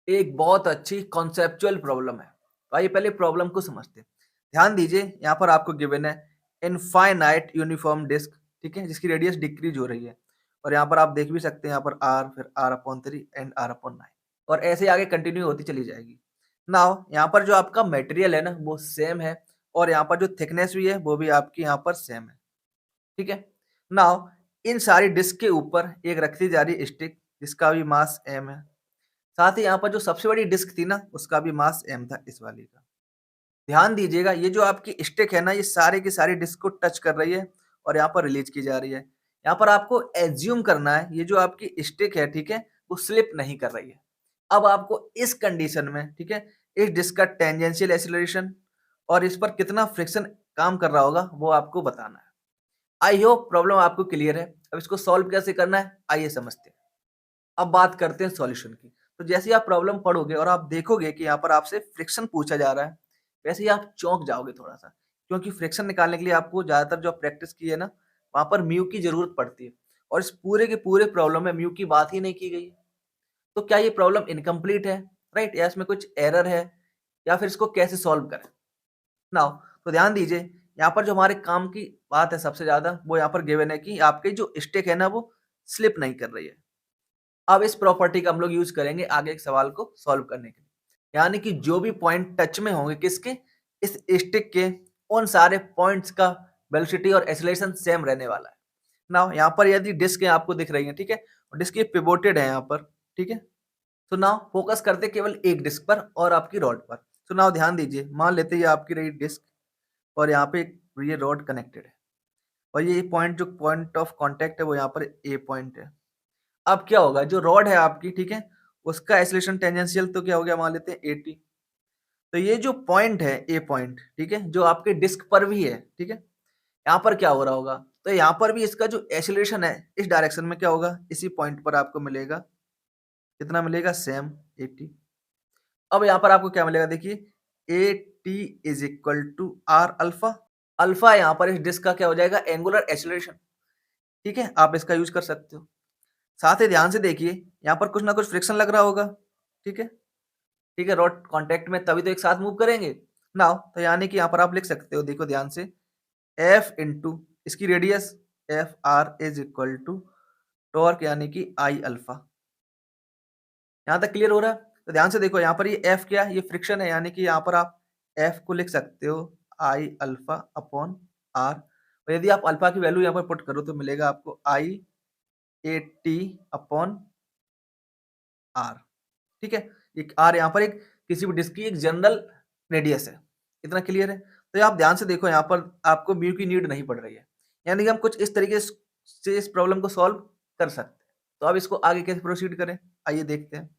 एक बहुत अच्छी कॉन्सेप्चुअल प्रॉब्लम है। तो आइए पहले प्रॉब्लम को समझते हैं। ध्यान दीजिए, यहाँ पर आपको गिवन है इनफाइनाइट यूनिफॉर्म डिस्क, ठीक है, जिसकी रेडियस डिक्रीज हो रही है। और यहाँ पर आप देख भी सकते हैं, यहाँ पर आर, फिर R upon 3 and R upon 9, और ऐसे ही आगे कंटिन्यू होती चली जाएगी। नाउ यहाँ पर जो आपका मटेरियल है ना वो सेम है, और यहाँ पर जो थिकनेस भी है वो भी आपकी यहाँ पर सेम है, ठीक है। नाउ इन सारी डिस्क के ऊपर एक रखी जा रही स्टिक जिसका भी मास m है। साथ ही यहाँ पर जो सबसे बड़ी डिस्क थी ना उसका भी मास m था इस वाली का। ध्यान दीजिएगा, ये जो आपकी स्टिक है ना ये सारे की सारी डिस्क को टच कर रही है और यहाँ पर रिलीज की जा रही है। यहाँ पर आपको एज्यूम करना है ये जो आपकी स्टिक है, ठीक है, वो स्लिप नहीं कर रही है। अब आपको इस कंडीशन में, ठीक है, इस डिस्क का टेंजेंशियल एक्सीलरेशन और इस पर कितना फ्रिक्शन काम कर रहा होगा वो आपको बताना है। आई होप प्रॉब्लम आपको क्लियर है। अब इसको सॉल्व कैसे करना है आइए समझते हैं। अब बात करते हैं सॉल्यूशन की। तो जैसे ही आप प्रॉब्लम पढ़ोगे और आप देखोगे कि यहाँ पर आपसे फ्रिक्शन पूछा जा रहा है, वैसे ही आप चौंक जाओगे थोड़ा-सा, क्योंकि फ्रिक्शन निकालने के लिए आपको ज़्यादातर जो प्रैक्टिस की है ना, वहाँ पर म्यू की ज़रूरत पड़ती है, और इस पूरे के पूरे प्रॉब्लम में म्यू की बात ही नहीं की गई है। तो क्या ये प्रॉब्लम इनकम्प्लीट है, राइट? या इसमें कुछ एरर है, या फिर इसको कैसे सॉल्व करें? नाउ तो ध्यान दीजिए, यहाँ पर जो हमारे काम की बात है सबसे ज़्यादा, वो यहाँ पर गिवन है कि आपकी जो स्टिक है ना वो स्लिप नहीं कर रही है। अब इस प्रॉपर्टी का हम लोग यूज करेंगे आगे एक सवाल को सॉल्व करने के लिए। यानी कि जो भी पॉइंट टच में होंगे किसके, इस स्टिक के, उन सारे पॉइंट्स का वेलोसिटी और एक्सीलरेशन सेम रहने वाला है। नाउ यहाँ पर यदि डिस्क आपको दिख रही है, ठीक है, और डिस्क ये पिवोटेड है यहाँ पर, ठीक है। तो नाउ फोकस करते हैं केवल एक डिस्क पर और आपकी रॉड पर। तो नाउ ध्यान दीजिए, मान लेते हैं ये आपकी रही डिस्क, और यहाँ पे ये रॉड कनेक्टेड है, और ये पॉइंट जो पॉइंट ऑफ कांटेक्ट है वो यहाँ पर ए पॉइंट है। अब क्या होगा, जो रॉड है आपकी, ठीक है, उसका एक्सीलरेशन टेंजेंशियल तो क्या हो गया, मान लेते हैं 80। तो ये जो पॉइंट है ए पॉइंट, ठीक है, जो आपके डिस्क पर भी है, ठीक है, यहाँ पर क्या हो रहा होगा, तो यहाँ पर भी इसका जो एक्सीलरेशन है इस डायरेक्शन में क्या होगा, इसी पॉइंट पर आपको मिलेगा, कितना मिलेगा, सेम 80। अब यहाँ पर आपको क्या मिलेगा, देखिए A T is equal to R alpha. Alpha यहाँ पर इस डिस्क का क्या हो जाएगा, एंगुलर एक्सीलरेशन, ठीक है, आप इसका यूज कर सकते हो। साथ ही ध्यान से देखिए, यहाँ पर कुछ ना कुछ फ्रिक्शन लग रहा होगा, ठीक है, ठीक है, रॉड कांटेक्ट में तभी तो एक साथ मूव करेंगे। नाउ तो यानी कि यहाँ पर आप लिख सकते हो, देखो ध्यान से, एफ इंटू इसकी radius F R is equal to torque यानी कि आई अल्फा। यहाँ तक क्लियर हो रहा है? तो ध्यान से देखो, यहाँ पर ये एफ क्या है, ये फ्रिक्शन है, यानी कि यहाँ पर आप एफ को लिख सकते हो आई अल्फा अपॉन आर, और यदि आप अल्फा की वैल्यू यहाँ पर पुट करो तो मिलेगा आपको आई ए टी अपॉन आर, ठीक है। एक आर यहाँ पर एक किसी भी डिस्क की एक जनरल रेडियस है। इतना क्लियर है? तो आप ध्यान से देखो, यहाँ पर आपको म्यू की नीड नहीं पड़ रही है। यानी कि हम कुछ इस तरीके से इस प्रॉब्लम को सॉल्व कर सकते हैं। तो अब इसको आगे कैसे प्रोसीड करें? आइए देखते हैं।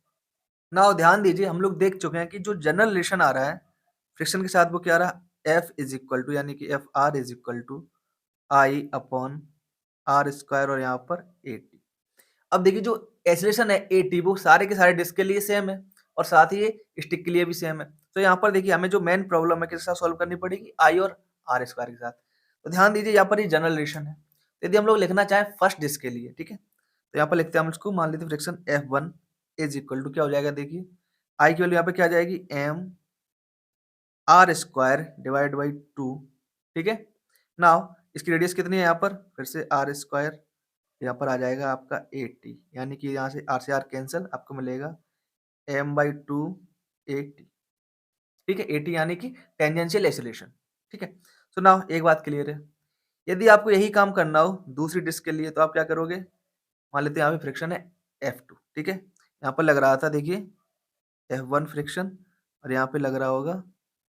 नाउ ध्यान दीजिए, हम लोग देख चुके हैं कि जो जनरल रिलेशन आ रहा है फ्रिक्शन के साथ, वो क्या आ रहा है, एफ इज इक्वल टू यानी कि F R is equal to I upon R square, और यहाँ पर ए टी। अब देखिए जो एक्सीलरेशन है एटी वो सारे के सारे डिस्क के लिए सेम है, और साथ ही ये स्टिक के लिए भी सेम है। तो यहाँ पर देखिए हमें जो मेन प्रॉब्लम है किसके साथ सॉल्व करनी पड़ेगी, आई और आर स्क्वायर के साथ। तो ध्यान दीजिए यहाँ पर ये जनरल रिलेशन है। तो यदि हम लोग लिखना चाहें फर्स्ट डिस्क के लिए, ठीक है, तो यहाँ पर लिखते हैं हम इसको, मान लेते हैं friction F one is equal to क्या हो जाएगा, देखिए आई की वैल्यू यहाँ पे क्या आ जाएगी, M R square divide by two, ठीक है। नाउ इसकी रेडियस कितनी है यहाँ पर, फिर से आर स्क्वायर, यहाँ पर आ जाएगा आपका 80, यानी कि यहाँ से आर कैंसिल, आपको मिलेगा एम बाई टू 80, ठीक है, 80 यानी कि टेंजेंशियल एक्सीलरेशन, ठीक है। सो नाउ एक बात क्लियर है, यदि आपको यही काम करना हो दूसरी डिस्क के लिए तो आप क्या करोगे, मान लेते हैं यहाँ पे फ्रिक्शन है F2, ठीक है, यहाँ पर लग रहा था देखिए F1 फ्रिक्शन, और यहाँ पे लग रहा होगा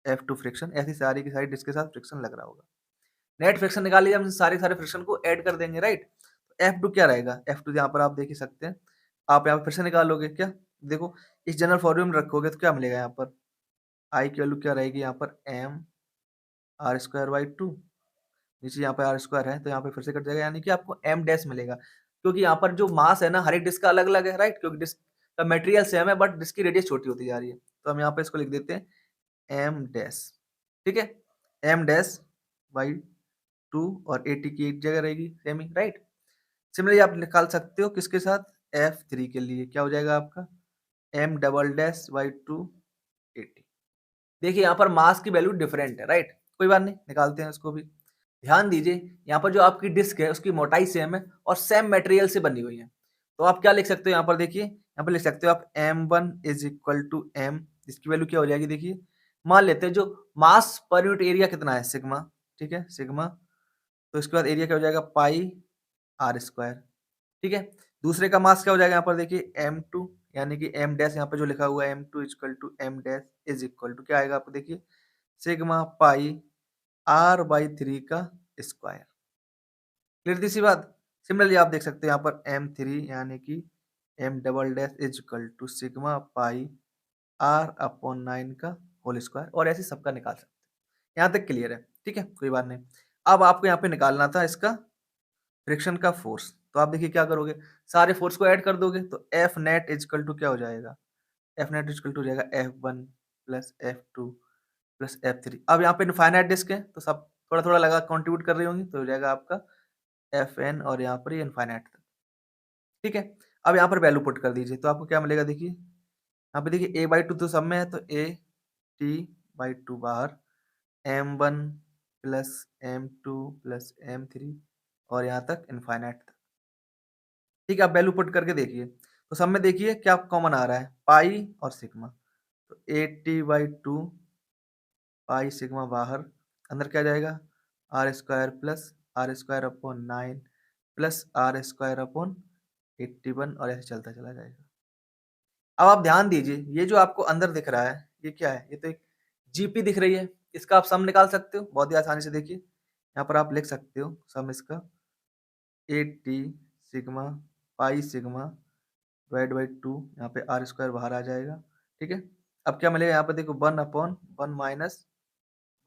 F2 फ्रिक्शन, ऐसी सारी की सारी डिस्क के साथ फ्रिक्शन लग रहा होगा। नेट फ्रिक्शन निकाल लीजिए, हम सारे सारे फ्रिक्शन को ऐड कर देंगे, राइट। F2 क्या रहेगा, F2 यहाँ पर आप देख ही सकते हैं, आप यहाँ पर फिर से निकालोगे क्या, देखो इस जनरल फॉर्मूले में रखोगे तो क्या मिलेगा, यहाँ पर आई की वैल्यू क्या रहेगी, यहाँ पर M R square by two, नीचे यहाँ पे आर स्क्वायर है तो यहाँ पे फिर से कट जाएगा, यानी कि आपको एम डैश मिलेगा, क्योंकि यहाँ पर जो मास है ना हर एक डिस्क का अलग अलग है, राइट, क्योंकि डिस्क का मटेरियल सेम है बट डिस्क की रेडियस छोटी होती जा रही है। तो हम यहाँ पे इसको लिख देते हैं एम डैश, ठीक है, एम डैश बाई टू, और एटी की एक जगह रहेगी सेम ही, राइट। सिमिलरली आप निकाल सकते हो किसके साथ, F3 के लिए क्या हो जाएगा आपका m डबल डैश बाई 280। देखिए यहाँ पर मास की वैल्यू डिफरेंट है, राइट? कोई बात नहीं, निकालते हैं उसको भी। ध्यान दीजिए यहाँ पर जो आपकी डिस्क है उसकी मोटाई सेम है और सेम मटेरियल से बनी हुई है। तो आप क्या लिख सकते हो यहाँ पर, देखिए यहाँ पर लिख सकते हो आप m1 is equal to m, इसकी वैल्यू क्या हो जाएगी देखिए। मान लेते हैं जो मास पर यूनिट एरिया कितना है, सिग्मा, ठीक है, सिग्मा। तो इसके बाद एरिया क्या हो जाएगा, पाई आर स्क्वायर, ठीक है। दूसरे का मास क्या हो जाएगा यहाँ पर देखिए m2, यानी कि m डैश यहाँ पर जो लिखा हुआ है m2 equal to m dash is equal to क्या आएगा आपको देखिए, सिग्मा पाई r बाई 3 का स्क्वायर। क्लियर थी सी बात? सिमिलरली आप देख सकते हो यहाँ पर m3 यानी कि m double dash is equal to sigma pi r upon 9 का होल स्क्वायर, और ऐसे सबका निकाल सकते हैं। यहाँ तक क्लियर है, ठीक है, कोई बात नहीं। अब आपको यहाँ पे निकालना था इसका फ्रिक्शन का फोर्स। तो आप देखिए क्या करोगे, सारे फोर्स को ऐड कर दोगे तो एफ नेट इजकल टू क्या हो जाएगा, एफ नेट इजकल टू हो जाएगा F1 plus F2 plus F3। अब यहाँ पे इनफाइनाइट डिस्क है तो सब थोड़ा थोड़ा लगा कंट्रीब्यूट कर रही होंगी, तो हो जाएगा आपका Fn और यहाँ पर ये इनफाइनाइट तक, ठीक है। अब यहाँ पर वैल्यू पुट कर दीजिए तो आपको क्या मिलेगा देखिए, यहाँ पे देखिए a/2 तो सब में है तो a/t/2 बाहर, m1 plus m2 plus m3 और यहाँ तक इनफाइनाइट तक, ठीक है। आप वैल्यू पुट करके देखिए तो सब में देखिए क्या कॉमन आ रहा है, पाई और सिग्मा। तो 80/2 पाई सिग्मा बाहर, अंदर क्या जाएगा, R square plus R square upon 9 plus R square upon 81 और ऐसे चलता चला जाएगा। अब आप ध्यान दीजिए ये जो आपको अंदर दिख रहा है ये क्या है, ये तो एक जीपी दिख रही है, इसका आप सम निकाल सकते हो बहुत ही आसानी से। देखिए यहाँ पर आप लिख सकते हो सम इसका 80 sigma pi sigma divide by 2, यहाँ पे आर स्क्वायर बाहर आ जाएगा, ठीक है। अब क्या मिलेगा यहाँ पे देखो 1/1 माइनस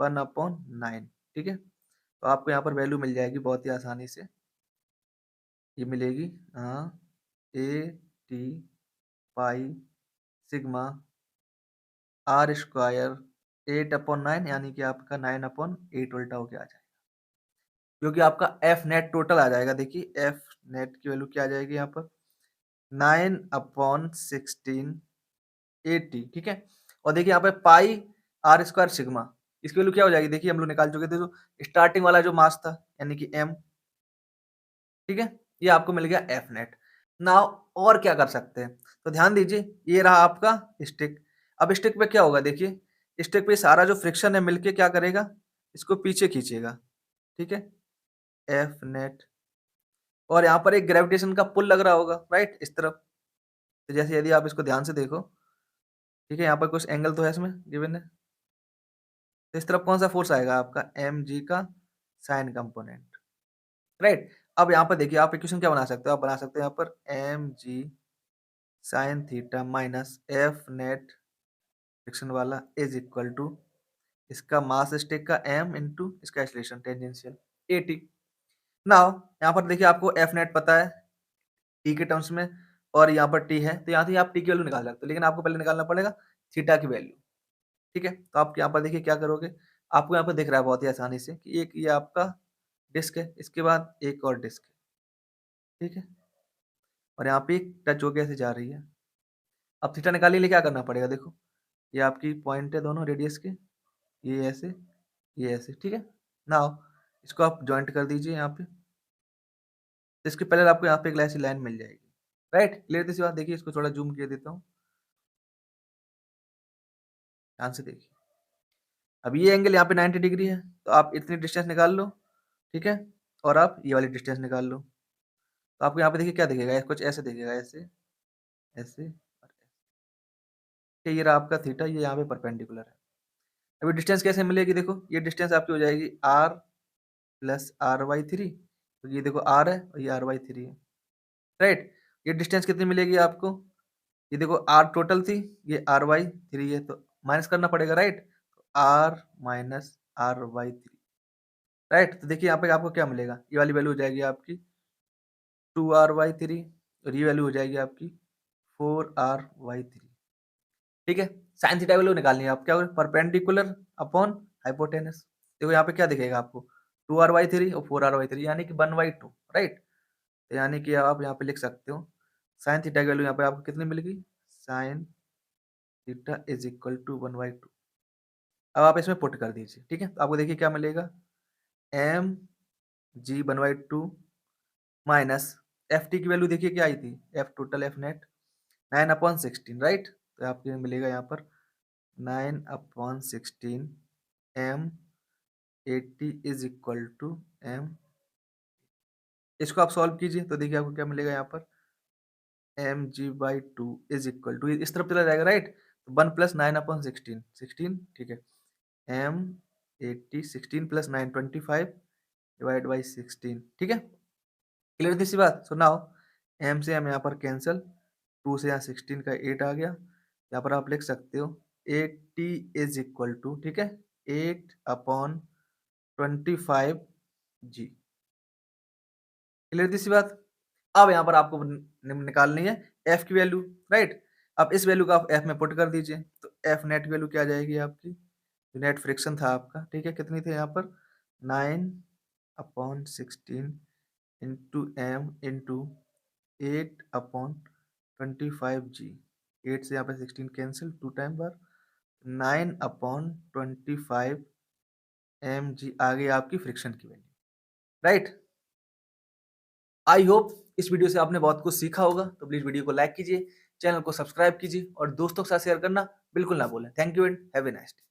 1/9, ठीक है। तो आपको यहाँ पर वैल्यू मिल जाएगी बहुत ही आसानी से, ये मिलेगी हाँ, A T pi sigma R square 8/9 यानी कि आपका 9/8 उल्टा होके आ जाएगा, क्योंकि आपका एफ नेट टोटल आ जाएगा। देखिए एफ नेट की वैल्यू क्या आ जाएगी यहाँ पर 9/16 80, ठीक है। और देखिए यहाँ पे पाई आर स्क्वायर सिग्मा, इसकी वैल्यू क्या हो जाएगी देखिए, हम लोग निकाल चुके थे जो स्टार्टिंग वाला जो मास था यानी कि m, ठीक है। ये आपको मिल गया एफ नेट। नाउ और क्या कर सकते हैं, तो ध्यान दीजिए ये रहा आपका स्टिक। अब स्टिक पे क्या होगा देखिए, स्टिक पे सारा जो फ्रिक्शन है मिलके क्या करेगा, इसको पीछे खींचेगा, ठीक है, एफ नेट। और यहाँ पर एक ग्रेविटेशन का पुल लग रहा होगा राइट इस तरफ, तो जैसे यदि आप इसको ध्यान से देखो, ठीक है, यहाँ पर कुछ एंगल तो है इसमें गिवन है, तो इस तरफ कौन सा फोर्स आएगा आपका एम जी का साइन कंपोनेंट, राइट। अब यहाँ पर देखिए आप इक्वेशन क्या बना सकते हो, आप बना सकते हो यहाँ पर M G sine theta minus F net friction वाला इज इक्वल टू इसका मास स्टिक का m इंटू इसका एक्सीलरेशन टेंजेंशियल 80। नाउ यहाँ पर देखिए आपको एफ नेट पता है टी के टर्म्स में, और यहाँ पर टी है तो यहाँ से आप टी की वैल्यू निकाल सकते हो, लेकिन आपको पहले निकालना पड़ेगा थीटा की वैल्यू, ठीक है। तो आप यहाँ पर देखिए क्या करोगे, आपको यहाँ पर दिख रहा है बहुत ही आसानी से कि एक ये आपका डिस्क है, इसके बाद एक और डिस्क है, ठीक है, और यहाँ पे एक टच होके ऐसे जा रही है। अब थीटा निकालने के लिए क्या करना पड़ेगा, देखो ये आपकी पॉइंट है दोनों रेडियस के, ये ऐसे, ठीक है। नाउ इसको आप ज्वाइंट कर दीजिए यहाँ पे, तो इसके पहले आपको यहाँ पे एक ऐसी लाइन मिल जाएगी, राइट। क्लियर थी सी बात? देखिए इसको थोड़ा जूम कर देता हूँ, ध्यान से देखिए। अब ये एंगल यहाँ पे 90 डिग्री है तो आप इतनी डिस्टेंस निकाल लो, ठीक है, और आप ये वाली डिस्टेंस निकाल लो। तो आपको यहाँ पे देखिए क्या दिखेगा, कुछ ऐसे दिखेगा, ऐसे ऐसे और ऐसे। ये रहा आपका थीटा, ये यहाँ पे परपेंडिकुलर है। अभी डिस्टेंस कैसे मिलेगी, देखो ये डिस्टेंस आपकी हो जाएगी r प्लस r/3, तो ये देखो r है और ये r/3 है, राइट। ये डिस्टेंस कितनी मिलेगी आपको, ये देखो r टोटल थी, ये r/3 है तो माइनस करना पड़ेगा, right. r minus r/3, right. तो देखिए यहाँ पे आपको क्या मिलेगा, ये वाली वैल्यू हो जाएगी आपकी 2r/3 और ये वैल्यू हो जाएगी आपकी 4r/3, ठीक है। साइन थीटा वैल्यू निकालनी है, आप क्या करोगे, परपेंडिकुलर अपॉन हाइपोटेनस। देखो यहाँ पे क्या दिखेगा आपको 2r/3 और 4r/3 यानी कि 1/2, राइट। तो यानी कि आप यहाँ पे लिख सकते हो साइन थीटा की वैल्यू यहाँ पे आपको कितनी मिल गई, sine theta is equal to 1/2। अब आप इसमें पुट कर दीजिए, ठीक है। तो आपको देखिए क्या मिलेगा, M G 1/2 minus F T की वैल्यू देखिए क्या आई थी, F total F net 9/16, right. तो आपको मिलेगा यहाँ पर 9/16 M 80 is equal to M. इसको आप सॉल्व कीजिए तो देखिए आपको क्या मिलेगा यहाँ पर, M G by two is equal to, इस तरफ चला जाएगा, राइट। तो 1 + 9/16 16, ठीक है। एम 80 16 + 9 25 डिवाइड बाई 16, ठीक है। क्लियर थी सी बात। सो नाउ एम से हम यहाँ पर कैंसिल, 2 से यहाँ 16 का 8 आ गया। यहाँ पर आप लिख सकते हो 80 इज इक्वल टू, ठीक है, 8/25 जी। क्लियर थी सी बात। अब यहाँ पर आपको निकालनी है एफ की वैल्यू, राइट। अब इस वैल्यू को आप एफ में पुट कर दीजिए तो एफ नेट वैल्यू क्या आ जाएगी आपकी, जो नेट फ्रिक्शन था आपका, ठीक है, कितनी थी यहाँ पर 9/16 इंटू एम इंटू 8/25 जी। 8 से यहाँ पे 16 कैंसिल, 2 टाइम बार 9/25 एम जी आ गई आपकी फ्रिक्शन की वैल्यू, राइट। आई होप इस वीडियो से आपने बहुत कुछ सीखा होगा। तो प्लीज वीडियो को लाइक कीजिए, चैनल को सब्सक्राइब कीजिए और दोस्तों के साथ शेयर करना बिल्कुल ना भूलें। Thank you and have a nice day.